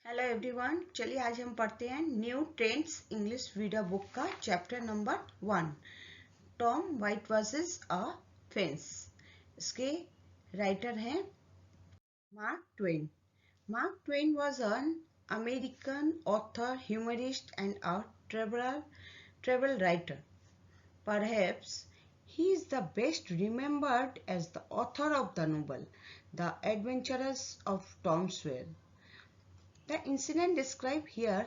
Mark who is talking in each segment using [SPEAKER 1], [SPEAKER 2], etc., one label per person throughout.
[SPEAKER 1] Hello everyone, चलिए आज हम पढ़ते हैं new trends English reader book का chapter number 1, Tom White versus a fence. इसके राइटर हैं Mark Twain. Mark Twain was an American author, humorist and a travel writer. Perhaps he is the best remembered as the author of the novel The Adventures of Tom Sawyer. The incident described here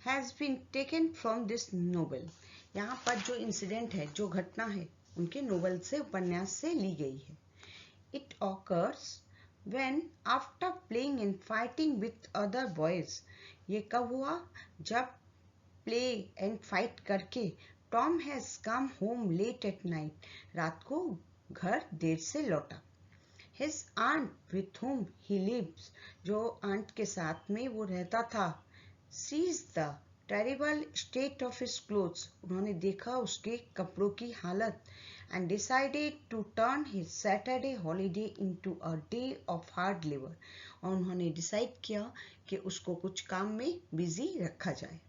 [SPEAKER 1] has been taken from this novel. यहाँ पर जो incident है, जो घटना है, उनके novel से, उपन्यास से ली गई है. It occurs when after playing and fighting with other boys. ये कब हुआ? जब प्ले एंड फाइट करके Tom has come home late at night, रात को घर देर से लौटा. His aunt with whom he lives, जो आंट के साथ में वो रहता था, sees the terrible state of his clothes, उन्होंने देखा उसके कपड़ों की हालत, and decided to turn his Saturday holiday into a day of hard labor, और उन्होंने डिसाइड किया कि उसको कुछ काम में बिजी रखा जाए,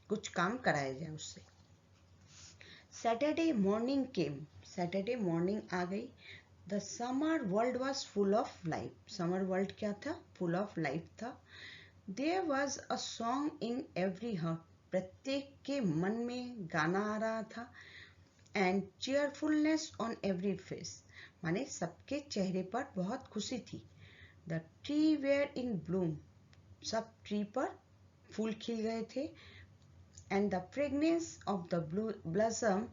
[SPEAKER 1] कुछ काम कराया जाए उससे. Saturday morning came, Saturday morning आ गई. The summer world was full of life. Summer world क्या था? Full of life था. There was a song in every heart. प्रत्येक के मन में गाना आ रहा था. And cheerfulness on every face. माने सबके चेहरे पर बहुत खुशी थी. The tree were in bloom. Sub tree पर फूल खिल गए थे. And the fragrance of the blossom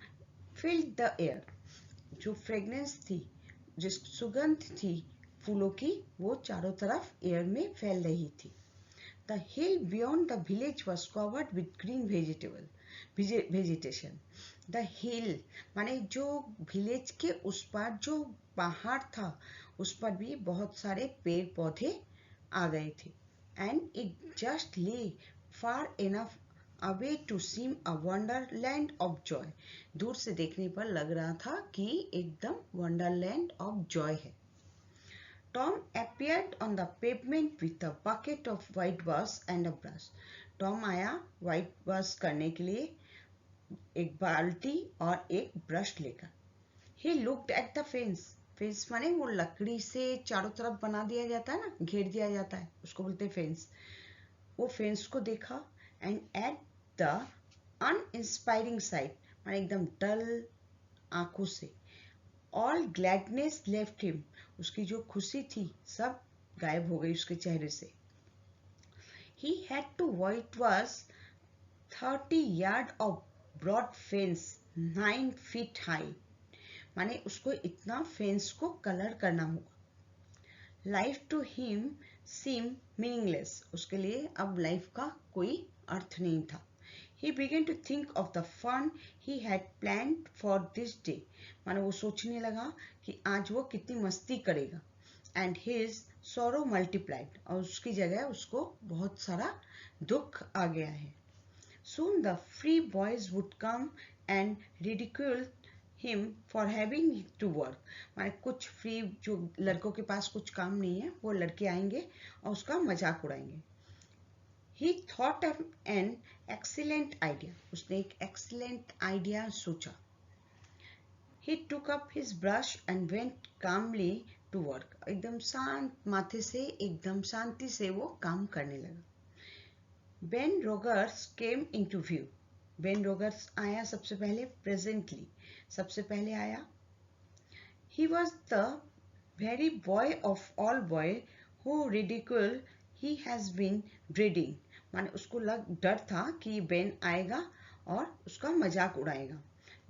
[SPEAKER 1] filled the air. जो फ्रेगनेंस थी, जिस सुगंध थी फूलों की, वो चारों तरफ एयर में फैल रही थी. The hill beyond the village was covered with green vegetation. The हिल माने जो विलेज के उस पार जो पहाड़ था, उस पर भी बहुत सारे पेड़ पौधे आ गए थे. And it just lay far enough away to seem a wonderland of joy. दूर से देखने पर लग रहा था कि एकदम वंडरलैंड ऑफ जॉय है. Tom appeared on the pavement with a bucket of white wash and a brush. Tom आया व्हाइट वॉश करने के लिए एक बाल्टी और एक ब्रश लेकर. He looked at the fence. Fence माने वो लकड़ी से चारों तरफ बना दिया जाता है ना, घेर दिया जाता है, उसको बोलते हैं फेंस. वो फेंस को देखा. And at the uninspiring site, माने एकदम डल आंखों से. ऑल ग्लैडनेस लेफ्ट हिम, उसकी जो खुशी थी सब गायब हो गई उसके चेहरे से. He had to white wash 30 yard of broad fence 9 feet high. माने उसको इतना फेंस को कलर करना होगा. Life to him seem meaningless, उसके लिए अब लाइफ का कोई अर्थ नहीं था. He began to think of the fun he had planned for this day. माने वो सोचने लगा कि आज वो कितनी मस्ती करेगा. And his sorrow multiplied, और उसकी जगह उसको बहुत सारा दुख आ गया है. Soon the free boys would come and ridicule him for having to work. माने कुछ फ्री जो लड़कों के पास कुछ काम नहीं है, वो लड़के आएंगे और उसका मजाक उड़ाएंगे. He thought of an excellent idea. उसने एक excellent idea सोचा. He took up his brush and went calmly to work. एकदम शांत माथे से, एकदम शांति से वो काम करने लगा. Ben Rogers came into view. Ben Rogers आया सबसे पहले, presently सबसे पहले आया. He was the very boy of all boy who ridicule he has been breeding. माने उसको डर था कि बेन आएगा और उसका मजाक उड़ाएगा.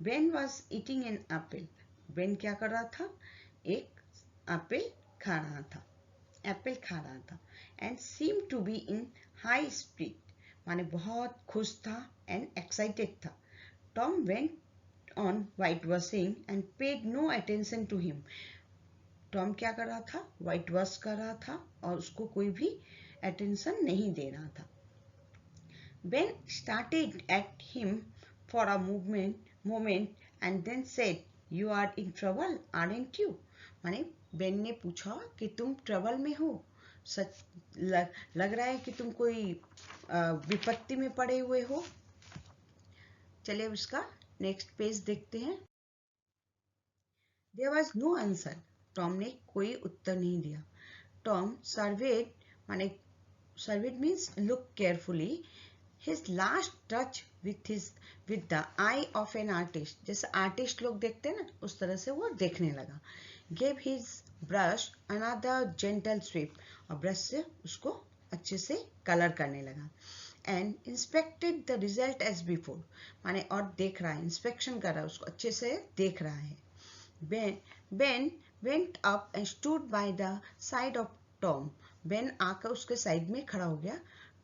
[SPEAKER 1] Ben was eating an apple. Ben क्या कर रहा था? एक एप्पल खा रहा था, एप्पल खा रहा था. And seem to be in high spirit, माने बहुत खुश था एंड एक्साइटेड था. Tom went on white washing and paid no attention to him. Tom क्या कर रहा था? वाइट वॉश कर रहा था और उसको कोई भी अटेंशन नहीं दे रहा था. Ben started at him for a moment and then said, "You are in trouble, aren't you?" माने बेन ने पूछा कि तुम ट्रबल में हो. सच लग रहा है कि तुम कोई विपत्ति में पड़े हुए हो। चलिए अब इसका नेक्स्ट पेज देखते हैं। There was no answer. Tom ने कोई उत्तर नहीं दिया। टॉम सर्वेड, माने surveyed means look carefully, his last touch with the eye of an artist, जैसे आर्टिस्ट लोग देखते हैं ना, उस तरह से वो देखने लगा। gave his brush another gentle sweep, और ब्रश से उसको अच्छे से कलर करने लगा। and inspected the result as before, माने और देख रहा है, इंस्पेक्शन कर रहा है, उसको अच्छे से देख रहा है। Ben went up and stood by the side of Tom. Ben आकर उसके साइड में खड़ा हो गया।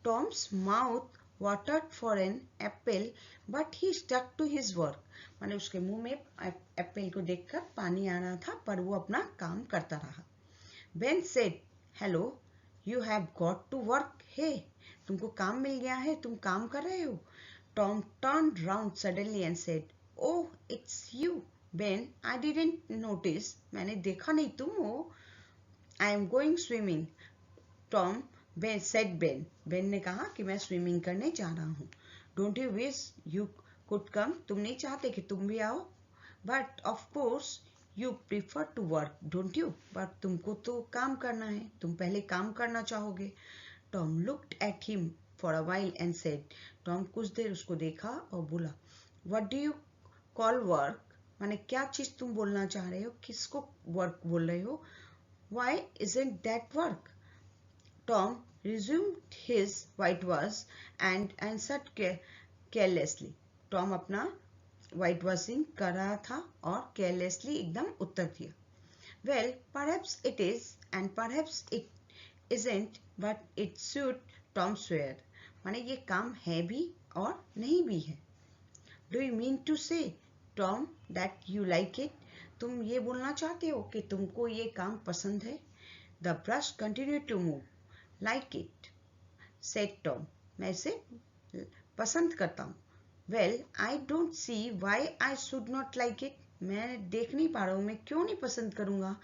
[SPEAKER 1] Tom's mouth watered for an apple, but he stuck to his work. माने उसके मुंह में एप्पल को देखकर पानी आ रहा था, पर वो अपना काम करता रहा। Ben said, "Hello, you have got to work. Hey, तुमको काम मिल गया है, तुम काम कर रहे हो?" Tom turned round suddenly and said, "Oh, it's you, Ben. I didn't notice. मैंने देखा नहीं तुम हो." "I am going swimming." Tom said Ben. Ben ने कहा कि मैं स्विमिंग करने जा रहा हूँ। "Don't you wish you could come?" तुम नहीं चाहते कि तुम भी आओ? "But of course you prefer to work, don't you?" But तुमको तो काम करना है, तुम पहले काम करना चाहोगे। Tom looked at him for a while and said, Tom कुछ देर उसको देखा और बोला, "What do you call work?" माने क्या चीज तुम बोलना चाह रहे हो, किसको वर्क बोल रहे हो? "Why isn't that work?" Tom resumed his whitewash and answered carelessly. Tom अपना white washing कर रहा था और carelessly एकदम उत्तर दिया। "Well, perhaps it is and perhaps it isn't, but it should," Tom swear. माने ये काम है भी और नहीं भी है। "Do you mean to say, Tom, that you like it?" तुम ये बोलना चाहते हो कि तुमको ये काम पसंद है? The brush continued to move. "Like it," said Tom. मैं इसे पसंद करता हूँ। "Well, I don't see why I should not like it." मैं देख नहीं पा रहा हूँ, मैं क्यों नहीं पसंद करूँगा।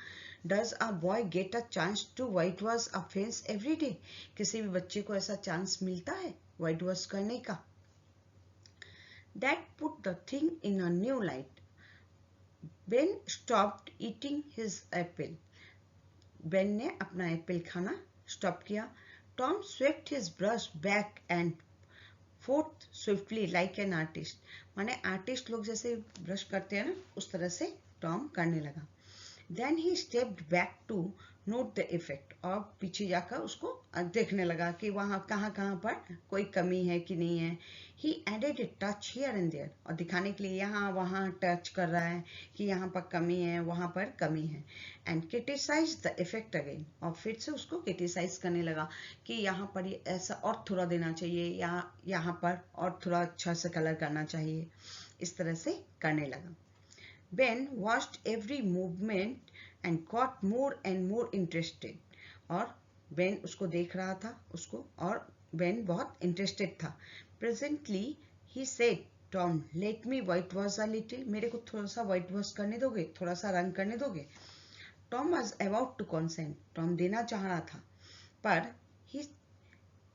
[SPEAKER 1] Does a boy get a chance to whitewash a fence every day? किसी भी बच्चे को ऐसा चांस मिलता है white wash करने का? That put the thing in a new light. Ben stopped eating his apple. Ben ने अपना एप्पल खाना स्टॉप किया। Tom swept his brush back and forth swiftly like an artist. माने आर्टिस्ट लोग जैसे ब्रश करते हैं ना, उस तरह से टॉम करने लगा। Then he stepped back to note the effect. और पीछे जाकर उसको देखने लगा कि वहाँ कहाँ कहाँ पर कोई कमी है कि नहीं है। He added a touch here and there. और दिखाने के लिए यहाँ वहाँ टच कर रहा है कि यहाँ पर कमी है, वहाँ पर कमी है। And criticized the effect again. और फिर से उसको criticize करने लगा कि यहाँ पर ऐसा और थोड़ा देना चाहिए, या यहाँ पर और थोड़ा अच्छा से कलर करना चाहिए। इस तरह से करने लगा। Ben watched every movement and got more and more interested. और Ben उसको देख रहा था उसको, और Ben बहुत interested था। Presently he said, Tom, let me whitewash a little. मेरे को थोड़ा सा whitewash करने दोगे, थोड़ा सा रंग करने दोगे? Tom was about to consent. Tom देना चाह रहा था,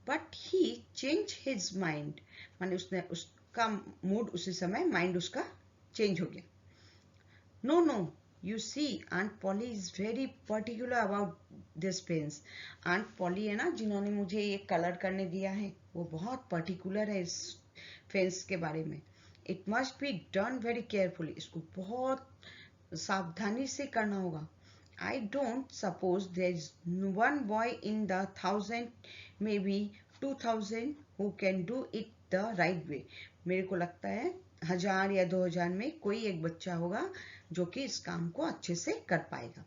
[SPEAKER 1] but he changed his mind. माने उसका मूड उसी समय माइंड उसका चेंज हो गया। No, you see, Aunt Polly is very particular about this pens. Aunt Polly है ना, जिन्होंने मुझे ये कलर करने दिया है, वो बहुत पर्टिकुलर है इस पेन्स के बारे में। It must be done very carefully. इसको बहुत सावधानी से करना होगा। I don't suppose there is one boy in the 1,000, maybe 2,000 who can do it the right way. मेरे को लगता है 1,000 या 2,000 में कोई एक बच्चा होगा जो कि इस काम को अच्छे से कर पाएगा।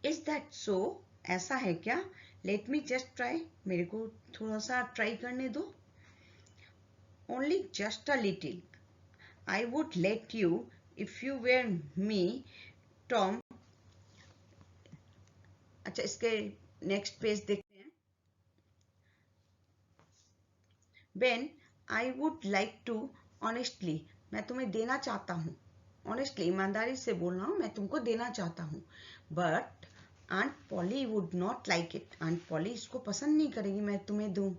[SPEAKER 1] Is that so? ऐसा है क्या? Let me just try. मेरे को थोड़ा सा ट्राई करने दो। Only just a little. I would let you if you were me, Tom. अच्छा, इसके नेक्स्ट पेज देखते हैं। Ben, I would like to honestly. मैं तुम्हें देना चाहता हूँ। ऑनेस्टली, ईमानदारी से बोल रहा हूँ, मैं तुमको देना चाहता हूँ। But aunt Polly would not like it, aunt Polly इसको पसंद नहीं करेगी मैं तुम्हें दूं।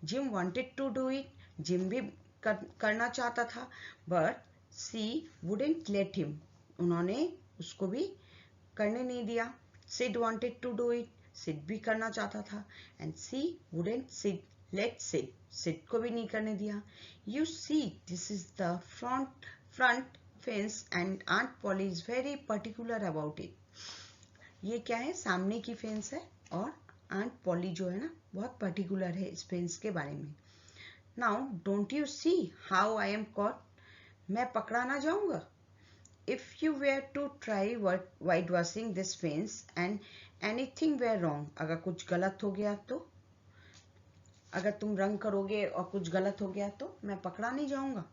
[SPEAKER 1] Jim wanted to do it, Jim भी करना चाहता था, but she wouldn't let him, उन्होंने उसको भी करने नहीं दिया। Sid wanted to do it, Sid भी करना चाहता था, and she wouldn't Sid let Sid, Sid को भी नहीं करने दिया। You see this is the front fence and aunt Polly is very particular about it. ये क्या है, सामने की फेंस है और आंट पॉली जो है ना बहुत पर्टिकुलर है इस फेंस के बारे में। Now don't you see how I am caught, मैं पकड़ा ना जाऊंगा। If you were to try white washing this fence and anything were wrong, अगर कुछ गलत हो गया तो, अगर तुम रंग करोगे और कुछ गलत हो गया तो मैं पकड़ा नहीं जाऊंगा।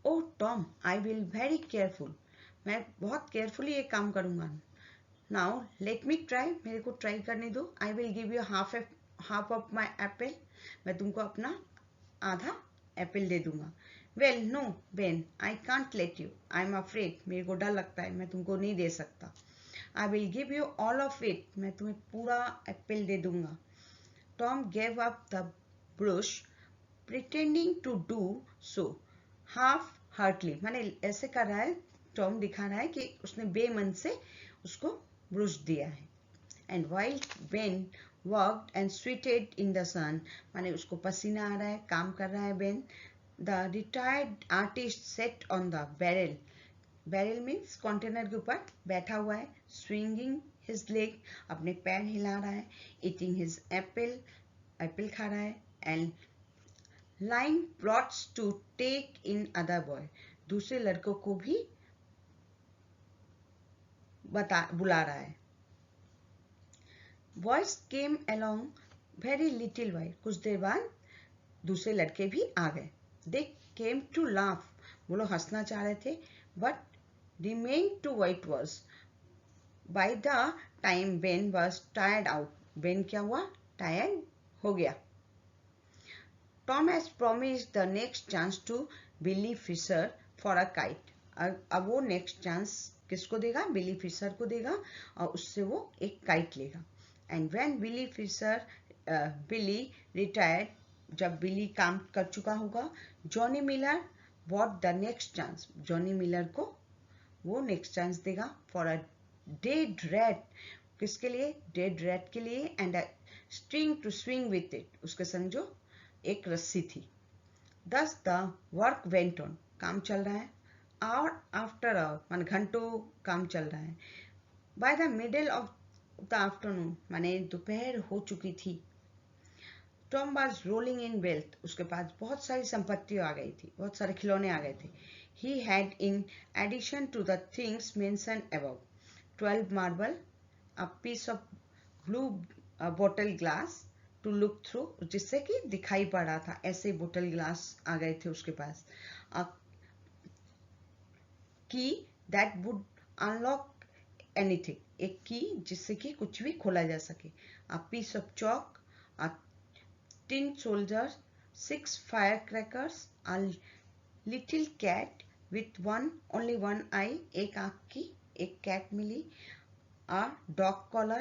[SPEAKER 1] Oh Tom I will very careful, मैं बहुत केयरफुली ये काम करूंगा। नाउ लेट मी ट्राई, मेरे को ट्राई करने दो। I will give you half of my apple, मैं तुमको अपना आधा एप्पल दे दूंगा। Well no Ben I can't let you, I am afraid, मेरे को डर लगता है, मैं तुमको नहीं दे सकता। I will give you all of it, मैं तुम्हें पूरा एप्पल दे दूंगा। Tom gave up the brush pretending to do so half heartedly, माने ऐसे कर रहा है, टॉम दिखा रहा है कि उसने बेमन से उसको ब्रुश दिया है। And while Ben worked and sweated in the sun, माने उसको पसीना आ रहा है, काम कर रहा है Ben. The retired artist set on the barrel, barrel means container के ऊपर बैठा हुआ है। स्विंगिंग हिज लेग, अपने पैर हिला रहा है। ईटिंग हिज एप्पल, एप्पल खा रहा है। And lying plots to take in other boy, दूसरे लड़कों को भी बुला रहा है। Boys came along very little while, कुछ देर बाद दूसरे लड़के भी आ गए। दे केम टू लाफ, वो लोग हंसना चाह रहे थे, but remain to white wash. By the time Ben was tired out, Ben क्या हुआ, टायर्ड हो गया। Tom has promised the next chance to Billy Fisher for a kite, अब वो नेक्स्ट चांस किसको देगा, बिली फिशर को देगा, और उससे वो एक काइट लेगा। And when Billy Fisher Billy retired, जब बिली काम कर चुका होगा, Johnny Miller what the next chance, Johnny Miller को वो नेक्स्ट चांस देगा फॉर अ डेड रैट, किसके लिए, डेड रैट के लिए। And a string to swing with it, उसके संग जो एक रस्सी थी। दस द वर्क वेंट ऑन, काम चल रहा है, आवर आफ्टर आवर, मान घंटों काम चल रहा है। By the middle of the afternoon, माने दोपहर हो चुकी थी। Tom was rolling in wealth, उसके पास बहुत सारी संपत्ति आ गई थी, बहुत सारे खिलौने आ गए थे। He had in addition to the things mention above 12 marble, a piece of blue bottle glass to look through, जिससे कि दिखाई पड़ रहा था, ऐसे बोतल ग्लास आ गए थे उसके पास। की दैट वुड अनलॉक एनीथिंग, एक की जिससे कि कुछ भी खोला जा सके। A piece of chalk, a tin soldiers, 6 firecrackers, a little cat with only one eye, एक आँख की एक कैट मिली। a dog collar,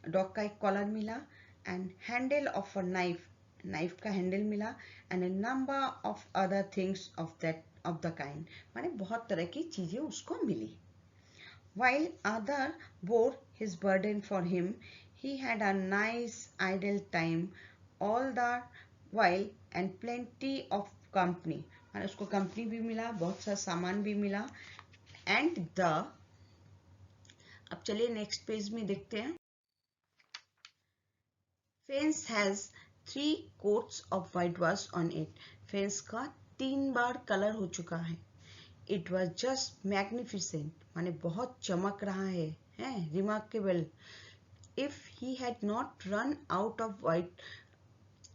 [SPEAKER 1] डॉग का एक कॉलर मिला। And handle of a knife, knife का हैंडल मिला। And a number of other things of the kind, माने बहुत तरह की चीजें उसको मिली। While other bore his burden for him, he had a nice idle time all the while and plenty of company, और उसको कंपनी भी मिला, बहुत सा सामान भी मिला। एंड द, अब चलिए नेक्स्ट पेज में देखते हैं। Fence has 3 coats of whitewash on it, fence का 3 बार कलर हो चुका है। इट वॉज जस्ट मैग्निफिसेंट, माने बहुत चमक रहा है remarkable. If he had not run out of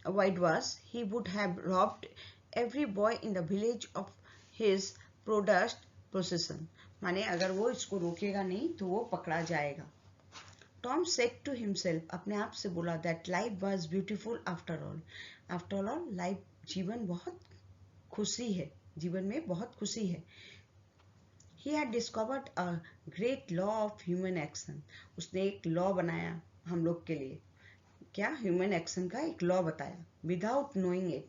[SPEAKER 1] whitewash, he would have robbed every boy in the village of his product possession, माने अगर वो इसको रोकेगा नहीं तो वो पकड़ा जाएगा। टॉम सेड टू हिमसेल्फ, अपने आप से बोला, that life was beautiful after all, after all life, जीवन बहुत खुशी है, जीवन में बहुत खुशी है। He had discovered a great law of human action. उसने एक लॉ बनाया हम लोग के लिए. क्या? ह्यूमन एक्शन का एक लॉ बताया. Without knowing it,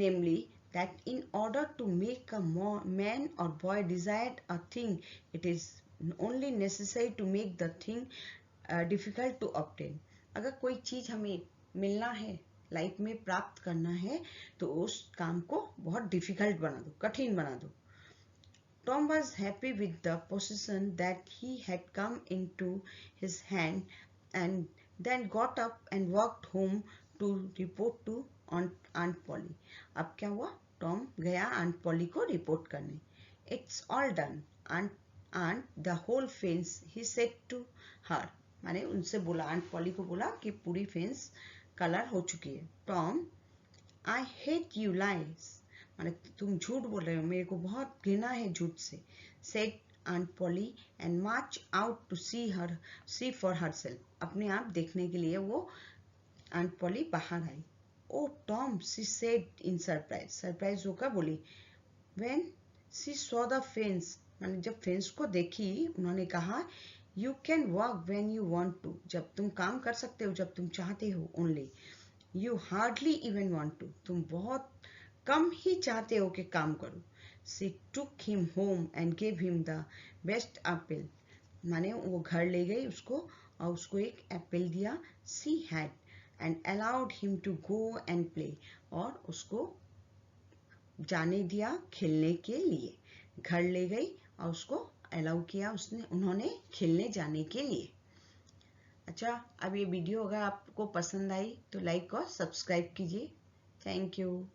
[SPEAKER 1] namely that in order to make a man or boy desire a thing, it is only necessary to make the thing difficult to obtain. अगर कोई चीज हमें मिलना है, लाइफ में प्राप्त करना है, तो उस काम को बहुत डिफिकल्ट बना दो, कठिन बना दो. Tom was happy with the position that he had come into his hand, and then got up and walked home to report to Aunt Polly. अब क्या हुआ? टॉम गया आंट पॉली को रिपोर्ट करने. It's all done, aunt, the whole fence, he said to her. माने उनसे बोला, aunt poly को बोला कि पूरी फेंस कलर हो चुकी है. Tom, I hate you lies, माने तुम झूठ बोल रहे हो, मेरे को बहुत घृणा है झूठ से. said Aunt Polly and march out to see for herself. अपने आप देखने के लिए वो आंट पॉली बाहर आई. Oh Tom, she said in surprise. Surprise होकर बोली. When she saw the fence, माने जब फेंस को देखी, उन्होंने कहा, You can walk when you want to. जब तुम काम कर सकते हो, जब तुम चाहते हो. Only you hardly even want to. तुम बहुत कम ही चाहते हो कि काम करो. She took him home and gave him the best apple. माने वो घर ले गई उसको और उसको एक एप्पल दिया. She had and allowed him to go and play. और उसको जाने दिया खेलने के लिए. घर ले गई और उसको अलाउ किया उन्होंने खेलने जाने के लिए. अच्छा, अब ये वीडियो अगर आपको पसंद आई तो लाइक और सब्सक्राइब कीजिए. Thank you.